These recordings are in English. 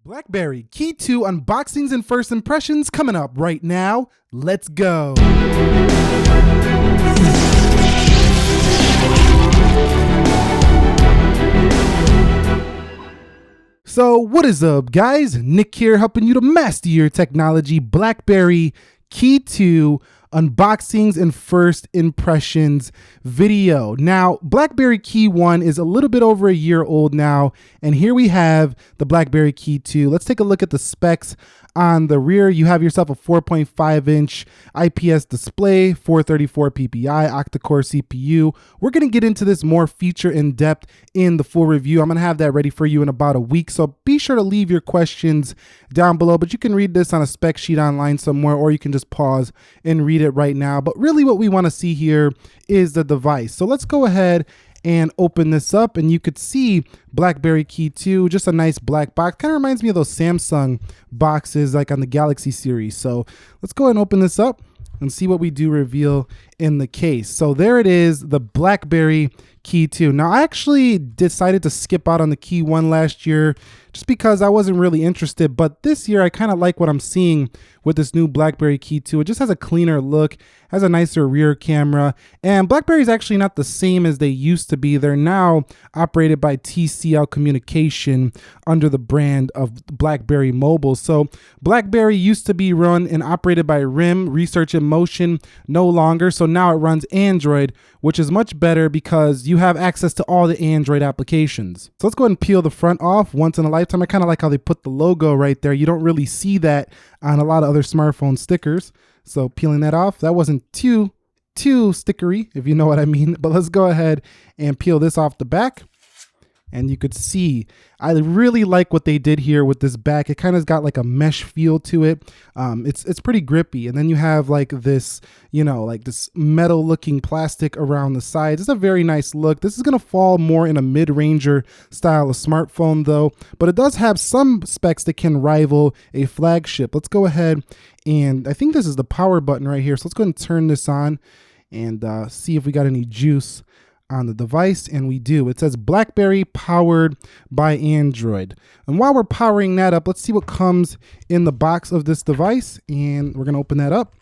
BlackBerry Key2 unboxings and first impressions coming up right now. Let's go. So what is up, guys? Nick here, helping you to master your technology. BlackBerry Key2 unboxings and first impressions video. Now, BlackBerry Key 1 is a little bit over a year old now, and here we have the BlackBerry Key 2. Let's take a look at the specs. On the rear, you have yourself a 4.5-inch IPS display, 434 PPI, octa-core CPU. We're going to get into this more feature in depth in the full review. I'm going to have that ready for you in about a week, so be sure to leave your questions down below. But you can read this on a spec sheet online somewhere, or you can just pause and read it right now. But really what we want to see here is the device. So let's go ahead and open this up, and you could see BlackBerry Key 2, just a nice black box. Kind of reminds me of those Samsung boxes like on the Galaxy series. So let's go ahead and open this up and see what we do reveal in the case. So there it is, the BlackBerry Key 2. Now, I actually decided to skip out on the Key 1 last year just because I wasn't really interested, but this year I kind of like what I'm seeing with this new BlackBerry Key 2. It just has a cleaner look, has a nicer rear camera, and BlackBerry is actually not the same as they used to be. They're now operated by TCL Communication under the brand of BlackBerry Mobile. So BlackBerry used to be run and operated by RIM, Research in Motion, no longer. So now it runs Android, which is much better because you have access to all the Android applications. So let's go ahead and peel the front off. Once in a lifetime. I kind of like how they put the logo right there. You don't really see that on a lot of other smartphone stickers. So peeling that off, that wasn't too stickery, if you know what I mean. But let's go ahead and peel this off the back. And you could see, I really like what they did here with this back. It kind of got like a mesh feel to it. It's pretty grippy. And then you have like this, you know, like this metal looking plastic around the sides. It's a very nice look. This is going to fall more in a mid-ranger style of smartphone though, but it does have some specs that can rival a flagship. Let's go ahead, and I think this is the power button right here. So let's go ahead and turn this on and see if we got any juice on the device, and we do. It says BlackBerry powered by Android. And while we're powering that up, let's see what comes in the box of this device, and we're gonna open that up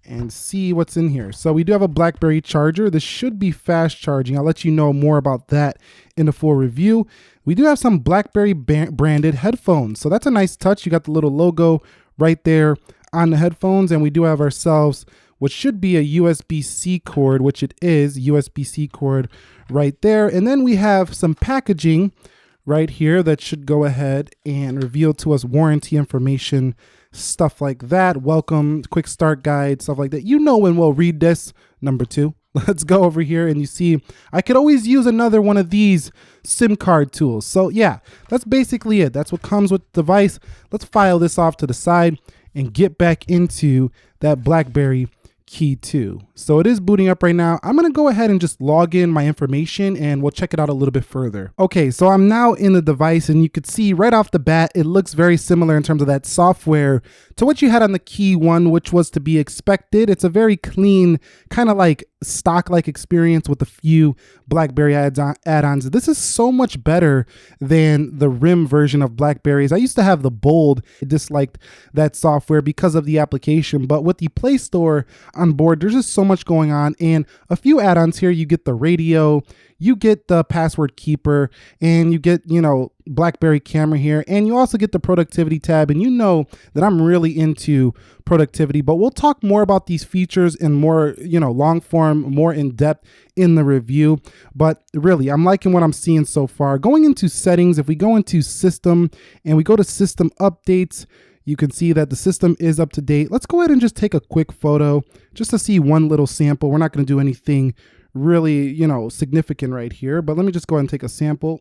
and see what's in here. So we do have a BlackBerry charger. This should be fast charging. I'll let you know more about that in the full review. We do have some BlackBerry branded headphones. So that's a nice touch. You got the little logo right there on the headphones, and we do have ourselves what should be a USB-C cord, which it is, USB-C cord right there. And then we have some packaging right here that should go ahead and reveal to us warranty information, stuff like that. Welcome, quick start guide, stuff like that. You know when we'll read this. Number 2, let's go over here, and you see I could always use another one of these SIM card tools. So yeah, that's basically it. That's what comes with the device. Let's file this off to the side and get back into that BlackBerry Key 2. So it is booting up right now. I'm going to go ahead and just log in my information and we'll check it out a little bit further. Okay, so I'm now in the device, and you could see right off the bat, it looks very similar in terms of that software to what you had on the Key 1, which was to be expected. It's a very clean, kind of like stock-like experience with a few BlackBerry add-ons. This is so much better than the RIM version of BlackBerries. I used to have the Bold. I disliked that software because of the application, but with the Play Store on board, there's just so much going on, and a few add-ons here. You get the radio, you get the password keeper, and you get, you know, BlackBerry camera here, and you also get the productivity tab. And you know that I'm really into productivity, but we'll talk more about these features in more, you know, long form, more in depth in the review. But really, I'm liking what I'm seeing so far. Going into settings, if we go into system and we go to system updates, you can see that the system is up to date. Let's go ahead and just take a quick photo just to see one little sample. We're not going to do anything really, you know, significant right here, but let me just go ahead and take a sample.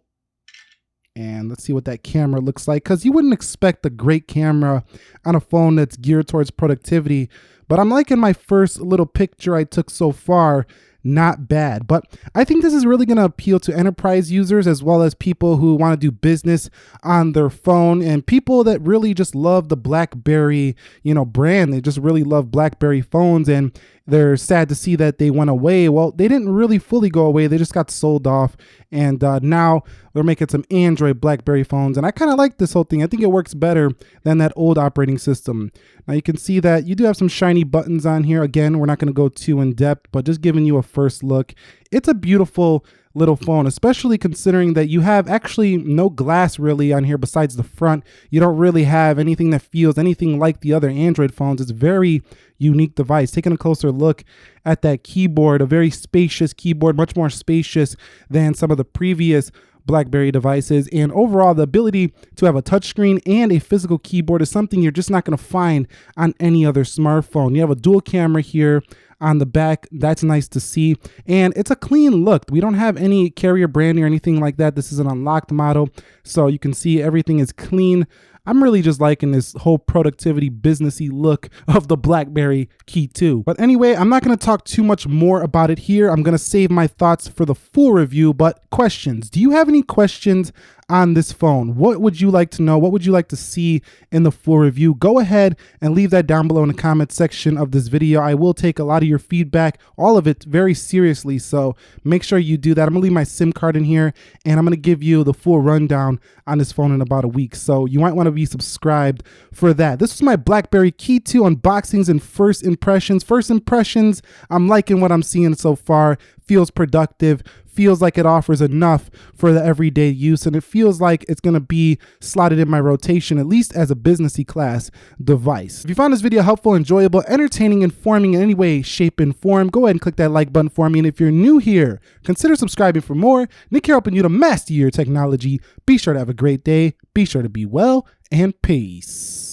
And let's see what that camera looks like, because you wouldn't expect a great camera on a phone that's geared towards productivity. But I'm liking my first little picture I took so far. Not bad, but I think this is really going to appeal to enterprise users as well as people who want to do business on their phone, and people that really just love the BlackBerry, you know, brand. They just really love BlackBerry phones, and they're sad to see that they went away. Well, they didn't really fully go away. They just got sold off. And now they're making some Android BlackBerry phones. And I kind of like this whole thing. I think it works better than that old operating system. Now you can see that you do have some shiny buttons on here. Again, we're not going to go too in depth, but just giving you a first look. It's a beautiful little phone, especially considering that you have actually no glass really on here besides the front. You don't really have anything that feels anything like the other Android phones. It's a very unique device. Taking a closer look at that keyboard, a very spacious keyboard, much more spacious than some of the previous BlackBerry devices. And overall, the ability to have a touchscreen and a physical keyboard is something you're just not going to find on any other smartphone. You have a dual camera here on the back. That's nice to see. And it's a clean look. We don't have any carrier branding or anything like that. This is an unlocked model. So you can see everything is clean. I'm really just liking this whole productivity businessy look of the BlackBerry Key2. But anyway, I'm not going to talk too much more about it here. I'm going to save my thoughts for the full review. But questions. Do you have any questions on this phone? What would you like to know? What would you like to see in the full review? Go ahead and leave that down below in the comment section of this video. I will take a lot of your feedback, all of it, very seriously. So make sure you do that. I'm gonna leave my SIM card in here and I'm gonna give you the full rundown on this phone in about a week. So you might want to be subscribed for that. This was my BlackBerry Key2 unboxings and first impressions. First impressions, I'm liking what I'm seeing so far. Feels productive, feels like it offers enough for the everyday use, and it feels like it's going to be slotted in my rotation, at least as a businessy class device. If you found this video helpful, enjoyable, entertaining, informing in any way, shape, and form, go ahead and click that like button for me. And if you're new here, consider subscribing for more. Nick here helping you to master your technology. Be sure to have a great day. Be sure to be well, and peace.